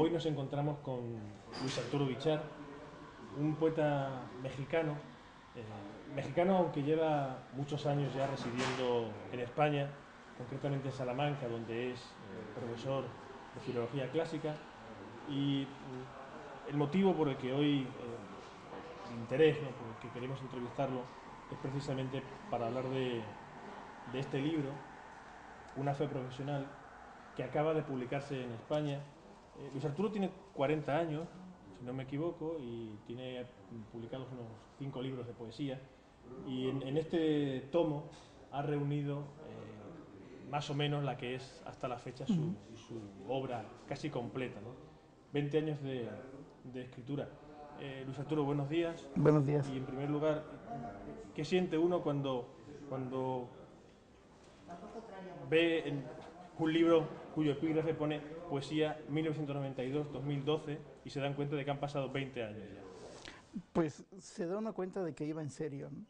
Hoy nos encontramos con Luis Arturo Bichar, un poeta mexicano aunque lleva muchos años ya residiendo en España, concretamente en Salamanca, donde es profesor de filología clásica. Y el motivo por el que hoy, el interés, ¿no?, por el que queremos entrevistarlo, es precisamente para hablar de este libro, Una fe profesional, que acaba de publicarse en España. Luis Arturo tiene 40 años, si no me equivoco, y tiene publicados unos 5 libros de poesía. Y en este tomo ha reunido más o menos la que es hasta la fecha Ujú. su obra casi completa, ¿no? 20 años de escritura. Luis Arturo, buenos días. Buenos días. Y en primer lugar, ¿qué siente uno cuando ve en un libro cuyo epígrafe pone poesía 1992-2012 y se dan cuenta de que han pasado 20 años ya? Pues se da una cuenta de que iba en serio, ¿no?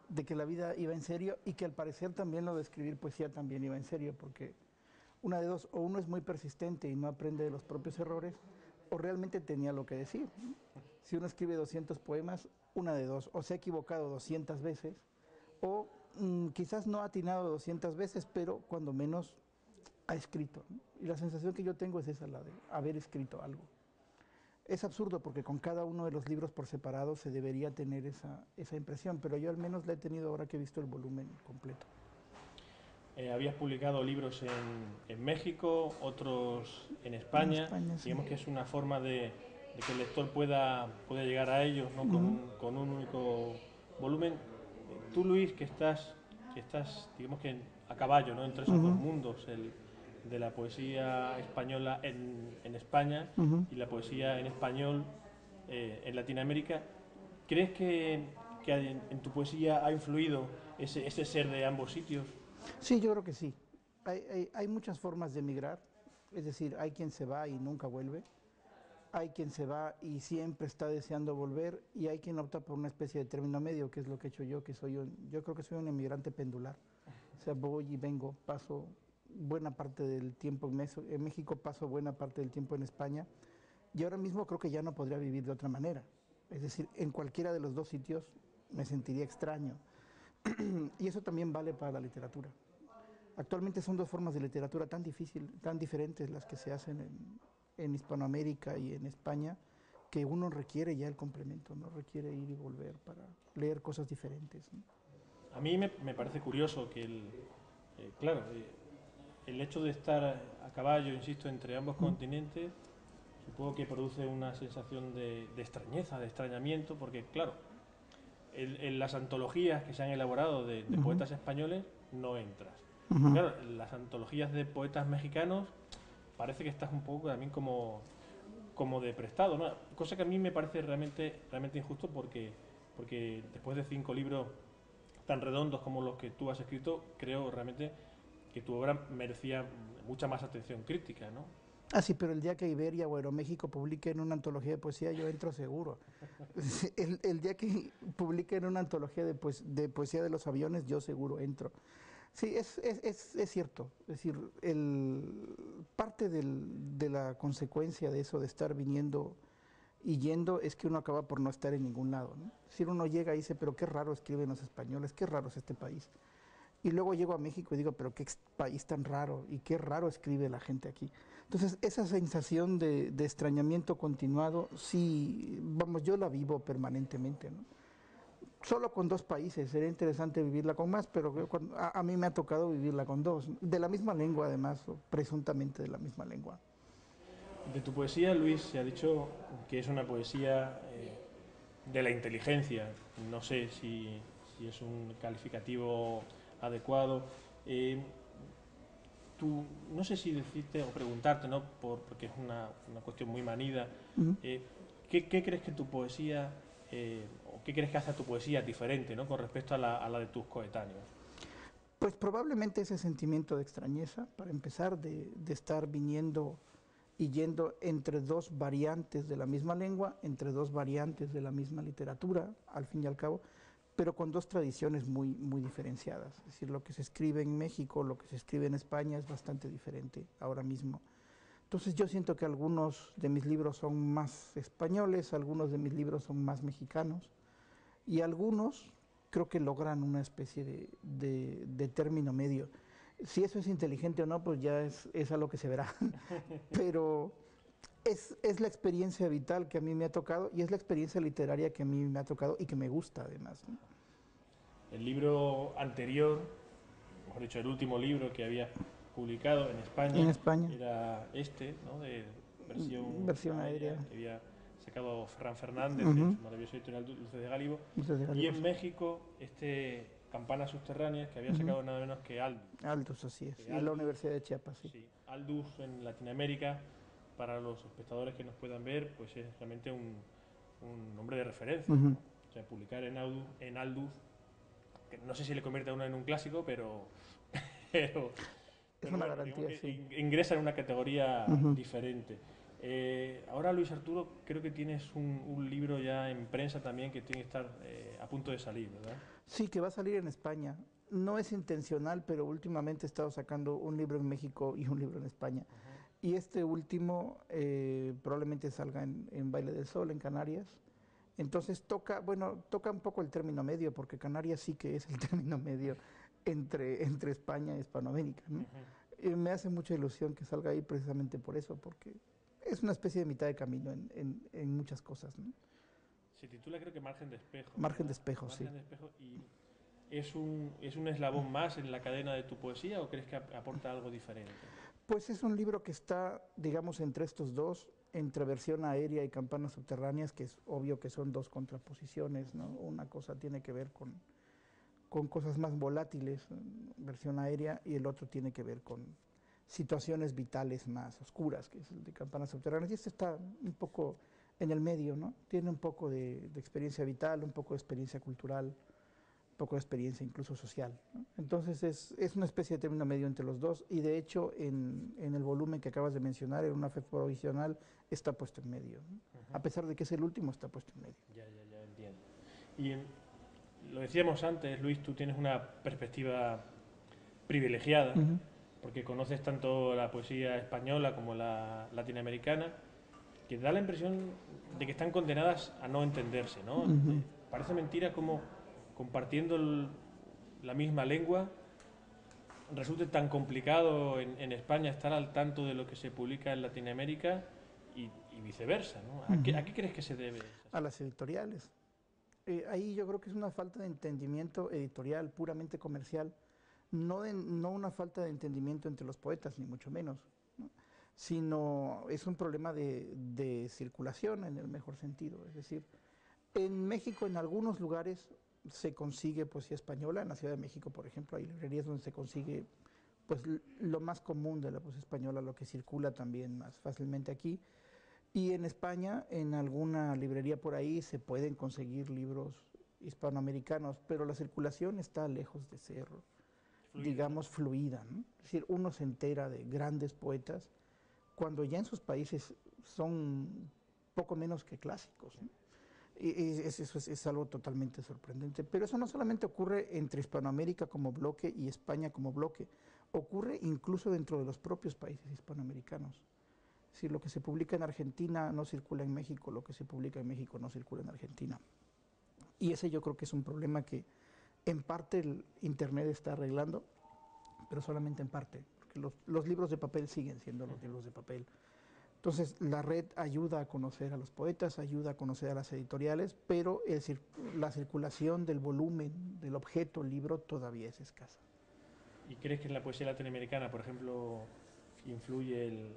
De que la vida iba en serio y que al parecer también lo de escribir poesía también iba en serio, porque una de dos, o uno es muy persistente y no aprende de los propios errores, o realmente tenía lo que decir, ¿no? Si uno escribe 200 poemas, una de dos, o se ha equivocado 200 veces, o quizás no ha atinado 200 veces, pero cuando menos ha escrito, ¿no? Y la sensación que yo tengo es esa, la de haber escrito algo. Es absurdo porque con cada uno de los libros por separado se debería tener esa impresión, pero yo al menos la he tenido ahora que he visto el volumen completo. Habías publicado libros en México, otros en En España. España, sí. Digamos que es una forma de que el lector pueda llegar a ellos, ¿no?, Ujú. con un único volumen. Tú, Luis, que estás digamos que a caballo, ¿no?, entre esos dos Ujú. mundos, el de la poesía española en España Ujú. y la poesía en español en Latinoamérica. ¿Crees que en tu poesía ha influido ese ser de ambos sitios? Sí, yo creo que sí. Hay muchas formas de emigrar, es decir, hay quien se va y nunca vuelve, hay quien se va y siempre está deseando volver, y hay quien opta por una especie de término medio, que es lo que he hecho yo, yo creo que soy un emigrante pendular. O sea, voy y vengo, paso buena parte del tiempo en México, paso buena parte del tiempo en España, y ahora mismo creo que ya no podría vivir de otra manera. Es decir, en cualquiera de los dos sitios me sentiría extraño. Y eso también vale para la literatura. Actualmente son dos formas de literatura tan tan diferentes las que se hacen en Hispanoamérica y en España, que uno requiere ya el complemento, no requiere ir y volver para leer cosas diferentes, ¿no? A mí me parece curioso que claro, el hecho de estar a caballo, insisto, entre ambos ¿Mm? continentes, supongo que produce una sensación de extrañeza, de extrañamiento, porque claro, en las antologías que se han elaborado de Ujú. poetas españoles no entras. Ujú. Claro, en las antologías de poetas mexicanos parece que estás un poco también como de prestado, ¿no? Cosa que a mí me parece realmente injusto porque después de 5 libros tan redondos como los que tú has escrito, creo realmente que tu obra merecía mucha más atención crítica, ¿no? Ah, sí, pero el día que Iberia o Aeroméxico publiquen una antología de poesía, yo entro seguro. El día que publiquen una antología de poesía de los aviones, yo seguro entro. Sí, es cierto. Es decir, parte de la consecuencia de eso, de estar viniendo y yendo, es que uno acaba por no estar en ningún lado, ¿no? Es decir, uno llega y dice, pero qué raro escriben los españoles, qué raro es este país. Y luego llego a México y digo, pero qué país tan raro y qué raro escribe la gente aquí. Entonces, esa sensación de extrañamiento continuado, sí, vamos, yo la vivo permanentemente, ¿no? Solo con dos países, sería interesante vivirla con más, pero a mí me ha tocado vivirla con dos, de la misma lengua además, o presuntamente de la misma lengua. De tu poesía, Luis, se ha dicho que es una poesía de la inteligencia. No sé si es un calificativo adecuado. Eh, no sé si decirte o preguntarte, ¿no? Porque es una cuestión muy manida. Ujú. eh, ¿qué crees que tu poesía, o qué crees que hace a tu poesía diferente, ¿no?, con respecto a la de tus coetáneos? Pues probablemente ese sentimiento de extrañeza, para empezar, de estar viniendo y yendo entre dos variantes de la misma lengua, entre dos variantes de la misma literatura, al fin y al cabo, pero con dos tradiciones muy diferenciadas. Es decir, lo que se escribe en México, lo que se escribe en España es bastante diferente ahora mismo. Entonces yo siento que algunos de mis libros son más españoles, algunos de mis libros son más mexicanos y algunos creo que logran una especie de término medio. Si eso es inteligente o no, pues ya es algo que se verá. Pero es la experiencia vital que a mí me ha tocado y es la experiencia literaria que a mí me ha tocado y que me gusta además, ¿no? El libro anterior, mejor dicho, el último libro que había publicado en En España España, era este, ¿no? De versión versión aérea. aérea, que había sacado Ferran Fernández en Ujú, su maravillosa editorial Dulce de Gálibo. desde Y en Galegos. México, este Campanas Subterráneas, que había Ujú. sacado nada menos que Aldus. Aldus, así es. Que Y la Aldus, Universidad de Chiapas, sí. sí, Aldus en Latinoamérica, para los espectadores que nos puedan ver, pues es realmente un nombre de referencia, Ujú. ¿no? O sea, publicar en Aldus, que no sé si le convierte a uno en un clásico, pero, Es pero una bueno, digamos garantía, que sí. ingresa en una categoría Ujú. diferente. Ahora, Luis Arturo, creo que tienes un libro ya en prensa también que tiene que estar a punto de salir, ¿verdad? Sí, que va a salir en España. No es intencional, pero últimamente he estado sacando un libro en México y un libro en España. Ujú. Y este último probablemente salga en Baile del Sol, en Canarias. Entonces toca un poco el término medio, porque Canarias sí que es el término medio entre España y Hispanoamérica, ¿no? Ujú. Y me hace mucha ilusión que salga ahí precisamente por eso, porque es una especie de mitad de camino en muchas cosas, ¿no? Se titula creo que Margen de Espejo, Margen de ¿verdad? espejo, sí. Margen de Espejo. ¿Y es un eslabón más en la cadena de tu poesía o crees que aporta algo diferente? Pues es un libro que está, digamos, entre estos dos, entre versión aérea y campanas subterráneas, que es obvio que son dos contraposiciones, ¿no? Una cosa tiene que ver con cosas más volátiles, versión aérea, y el otro tiene que ver con situaciones vitales más oscuras, que es el de campanas subterráneas. Y este está un poco en el medio, ¿no? Tiene un poco de experiencia vital, un poco de experiencia cultural, poco de experiencia incluso social, ¿no? Entonces es una especie de término medio entre los dos y de hecho en el volumen que acabas de mencionar, en una fe provisional, está puesto en medio, ¿no? Ujú. A pesar de que es el último, está puesto en medio. Ya entiendo. Y lo decíamos antes, Luis, tú tienes una perspectiva privilegiada Uh -huh. porque conoces tanto la poesía española como la latinoamericana, que da la impresión de que están condenadas a no entenderse, ¿no? Uh -huh. Parece mentira como compartiendo la misma lengua resulte tan complicado en España estar al tanto de lo que se publica en Latinoamérica y viceversa, ¿no? Uh -huh. A qué crees que se debe? A las editoriales. Ahí yo creo que es una falta de entendimiento editorial, puramente comercial, no una falta de entendimiento entre los poetas, ni mucho menos, ¿no? Sino es un problema de circulación en el mejor sentido. Es decir, en México, en algunos lugares, se consigue poesía española. En la Ciudad de México, por ejemplo, hay librerías donde se consigue pues lo más común de la poesía española, lo que circula también más fácilmente aquí. Y en España, en alguna librería por ahí, se pueden conseguir libros hispanoamericanos, pero la circulación está lejos de ser, Fluida, ¿no? digamos, fluida, ¿no? Es decir, uno se entera de grandes poetas cuando ya en sus países son poco menos que clásicos, ¿no? Y eso es algo totalmente sorprendente. Pero eso no solamente ocurre entre Hispanoamérica como bloque y España como bloque, ocurre incluso dentro de los propios países hispanoamericanos. Es decir, lo que se publica en Argentina no circula en México, lo que se publica en México no circula en Argentina. Y ese yo creo que es un problema que en parte el Internet está arreglando, pero solamente en parte, porque los libros de papel siguen siendo los libros de papel. Entonces, la red ayuda a conocer a los poetas, ayuda a conocer a las editoriales, pero la circulación del volumen, del objeto, el libro, todavía es escasa. ¿Y crees que en la poesía latinoamericana, por ejemplo, influye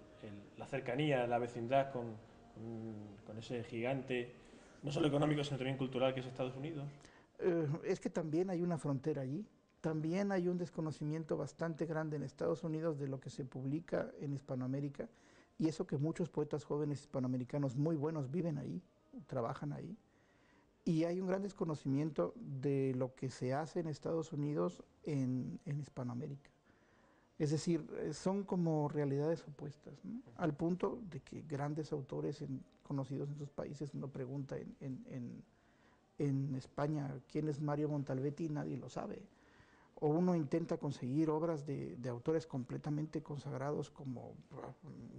la cercanía, la vecindad con ese gigante, no solo económico, sino también cultural que es Estados Unidos? Es que también hay una frontera allí. También hay un desconocimiento bastante grande en Estados Unidos de lo que se publica en Hispanoamérica, y eso que muchos poetas jóvenes hispanoamericanos muy buenos viven ahí, trabajan ahí. Y hay un gran desconocimiento de lo que se hace en Estados Unidos en Hispanoamérica. Es decir, son como realidades opuestas, ¿no? Al punto de que grandes autores conocidos en sus países, uno pregunta en España quién es Mario Montalbetti y nadie lo sabe. o uno intenta conseguir obras de autores completamente consagrados, como,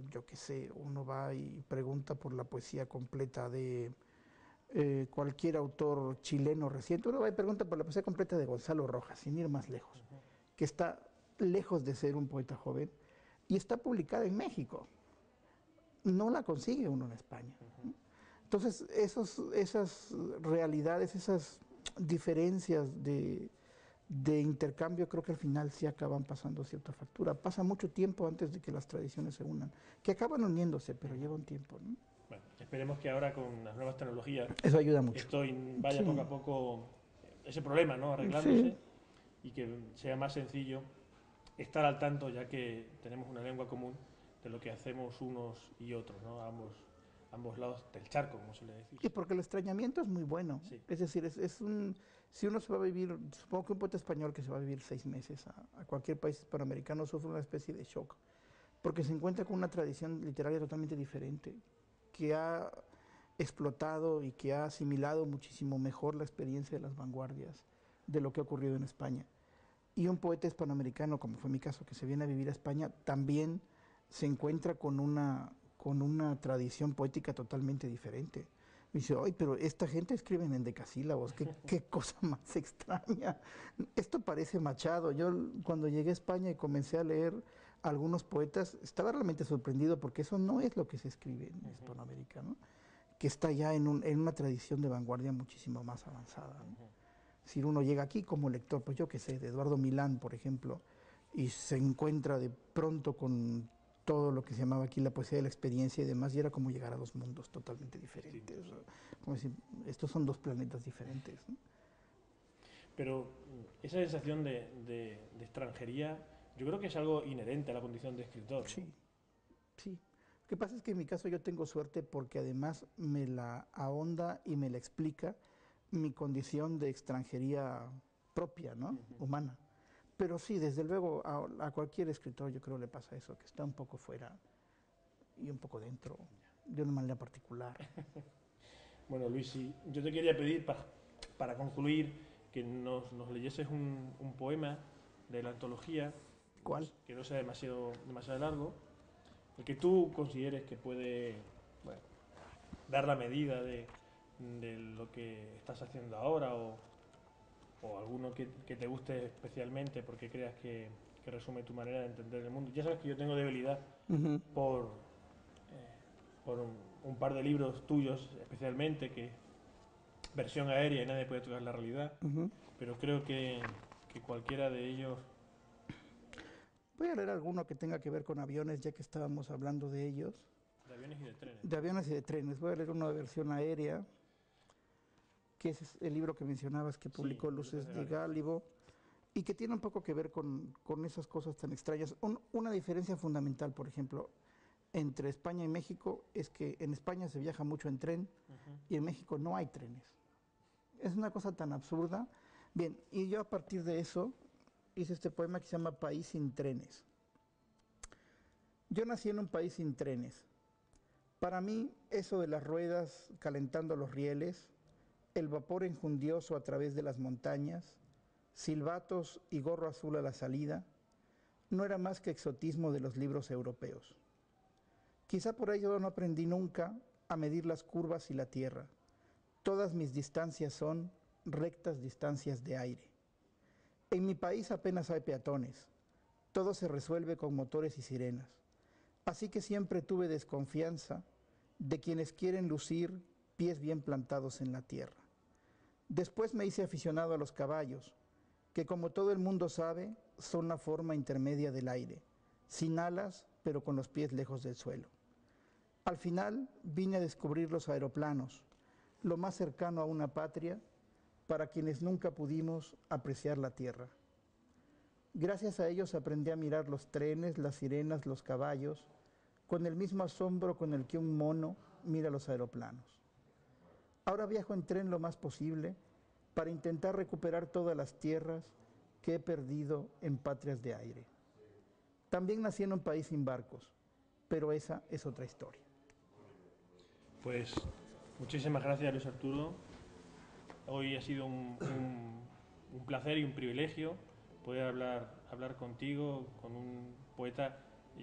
yo qué sé, uno va y pregunta por la poesía completa de cualquier autor chileno reciente, uno va y pregunta por la poesía completa de Gonzalo Rojas, sin ir más lejos, que está lejos de ser un poeta joven, y está publicada en México. No la consigue uno en España. Entonces, esas realidades, esas diferencias de intercambio, creo que al final sí acaban pasando cierta factura. Pasa mucho tiempo antes de que las tradiciones se unan, que acaban uniéndose, pero lleva un tiempo, ¿no? Bueno, esperemos que ahora con las nuevas tecnologías Eso ayuda mucho. esto vaya Sí. poco a poco ese problema, ¿no?, arreglándose, Sí. y que sea más sencillo estar al tanto, ya que tenemos una lengua común, de lo que hacemos unos y otros, ¿no?, ambos lados del charco, como se le dice. Y porque el extrañamiento es muy bueno. Sí. Es decir, si uno se va a vivir, supongo que un poeta español que se va a vivir 6 meses a cualquier país hispanoamericano sufre una especie de shock, porque se encuentra con una tradición literaria totalmente diferente, que ha explotado y que ha asimilado muchísimo mejor la experiencia de las vanguardias de lo que ha ocurrido en España. Y un poeta hispanoamericano, como fue mi caso, que se viene a vivir a España, también se encuentra con una tradición poética totalmente diferente. Me dice, ay, pero esta gente escribe en endecasílabos, qué cosa más extraña. Esto parece Machado. Yo cuando llegué a España y comencé a leer algunos poetas, estaba realmente sorprendido porque eso no es lo que se escribe en Hispanoamérica, ¿no? Que está ya en una tradición de vanguardia muchísimo más avanzada, ¿no? Si uno llega aquí como lector, pues yo qué sé, de Eduardo Milán, por ejemplo, y se encuentra de pronto con todo lo que se llamaba aquí la poesía de la experiencia y demás, y era como llegar a dos mundos totalmente diferentes. Sí. Como decir, estos son dos planetas diferentes, ¿no? Pero esa sensación de extranjería, yo creo que es algo inherente a la condición de escritor, ¿no? Sí, sí. Lo que pasa es que en mi caso yo tengo suerte porque además me la ahonda y me la explica mi condición de extranjería propia, ¿no? Humana. Pero sí, desde luego a cualquier escritor yo creo le pasa eso, que está un poco fuera y un poco dentro, de una manera particular. Bueno, Luis, sí, yo te quería pedir para concluir que nos leyeses un poema de la antología, ¿Cuál? que no sea demasiado largo, el que tú consideres que puede, bueno, dar la medida de lo que estás haciendo ahora, o alguno que te guste especialmente porque creas que resume tu manera de entender el mundo. Ya sabes que yo tengo debilidad por, por un par de libros tuyos especialmente, que versión aérea y nadie puede tocar la realidad, pero creo que cualquiera de ellos... Voy a leer alguno que tenga que ver con aviones, ya que estábamos hablando de ellos. De aviones y de trenes. De aviones y de trenes. Voy a leer uno de versión aérea, que es el libro que mencionabas que publicó Sí, Luces de Gálibo, y que tiene un poco que ver con esas cosas tan extrañas. Una diferencia fundamental, por ejemplo, entre España y México es que en España se viaja mucho en tren y en México no hay trenes. Es una cosa tan absurda. Bien, y yo a partir de eso hice este poema que se llama País sin trenes. Yo nací en un país sin trenes. Para mí, eso de las ruedas calentando los rieles, el vapor enjundioso a través de las montañas, silbatos y gorro azul a la salida, no era más que exotismo de los libros europeos. Quizá por ello no aprendí nunca a medir las curvas y la tierra. Todas mis distancias son rectas distancias de aire. En mi país apenas hay peatones. Todo se resuelve con motores y sirenas. Así que siempre tuve desconfianza de quienes quieren lucir pies bien plantados en la tierra. Después me hice aficionado a los caballos, que como todo el mundo sabe, son la forma intermedia del aire, sin alas, pero con los pies lejos del suelo. Al final vine a descubrir los aeroplanos, lo más cercano a una patria para quienes nunca pudimos apreciar la tierra. Gracias a ellos aprendí a mirar los trenes, las sirenas, los caballos, con el mismo asombro con el que un mono mira los aeroplanos. Ahora viajo en tren lo más posible para intentar recuperar todas las tierras que he perdido en patrias de aire. También nací en un país sin barcos, pero esa es otra historia. Pues muchísimas gracias, Luis Arturo. Hoy ha sido un placer y un privilegio poder hablar contigo, con un poeta.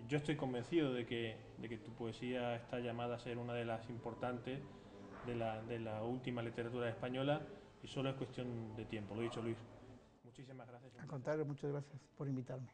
Yo estoy convencido de que tu poesía está llamada a ser una de las importantes de la última literatura española, y solo es cuestión de tiempo. Lo he dicho, Luis. Muchísimas gracias. Al contrario, muchas gracias por invitarme.